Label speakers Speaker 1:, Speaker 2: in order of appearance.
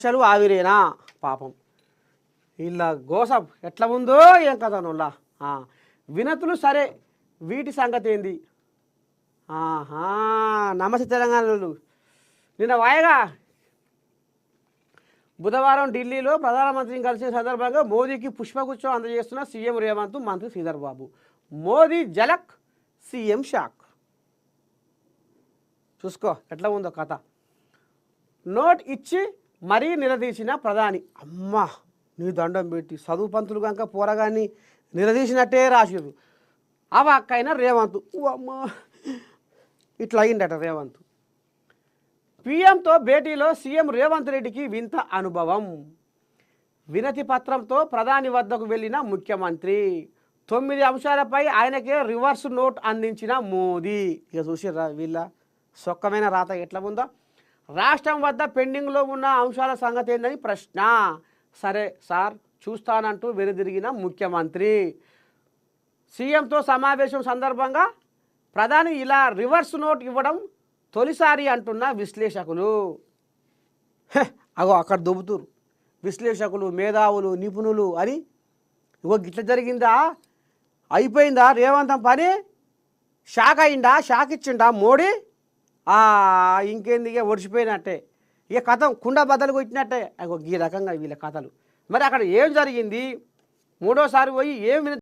Speaker 1: చలు ఆవిరేనా పాపం ఇలా గోస ఎట్లా ఉందో ఏం కదా నొల్లా వినతులు సరే వీటి సంగతి ఏంది ఆహా నమస్తే తెలంగాణలో నిన్న వాయగా బుధవారం ఢిల్లీలో ప్రధానమంత్రిని కలిసిన సందర్భంగా మోదీకి పుష్పగుచ్చం అందజేస్తున్న సీఎం రేవంత్ మంత్రి శ్రీధర్ బాబు మోదీ జలక్ సీఎం షాక్ చూసుకో ఎట్లా ఉందో కథ నోట్ ఇచ్చి మరీ నిలదీసిన ప్రధాని అమ్మా నీ దండం పెట్టి చదువు పంతులు కనుక పోరగాన్ని నిలదీసినట్టే రాసిరు అక్కైన రేవంత్ అమ్మా ఇట్లా అయిందట రేవంత్ పీఎంతో భేటీలో సీఎం రేవంత్ రెడ్డికి వింత అనుభవం వినతి పత్రంతో ప్రధాని వద్దకు వెళ్ళిన ముఖ్యమంత్రి 9 అంశాలపై ఆయనకే రివర్స్ నోట్ అందించిన మోదీ ఇక చూసిర్రా వీళ్ళ సొక్కమైన రాత ఎట్లా ఉందో రాష్ట్రం వద్ద పెండింగ్లో ఉన్న అంశాల సంగతి ఏందని ప్రశ్న సరే సార్ చూస్తానంటూ వెనుదిరిగిన ముఖ్యమంత్రి సీఎంతో సమావేశం సందర్భంగా ప్రధాని ఇలా రివర్స్ నోట్ ఇవ్వడం తొలిసారి అంటున్న విశ్లేషకులు అగో అక్కడ దుబ్బుతురు విశ్లేషకులు మేధావులు నిపుణులు అని ఇగో గిట్ల జరిగిందా అయిపోయిందా రేవంతం పని షాక్ అయిందా షాక్ ఇచ్చిండా మోడీ ఇంకేంది ఇక ఒడిచిపోయినట్టే ఇక కథ కుండ బద్దలు కొట్టినట్టే అగో ఈ రకంగా వీళ్ళ కథలు మరి అక్కడ ఏం జరిగింది మూడోసారి పోయి ఏం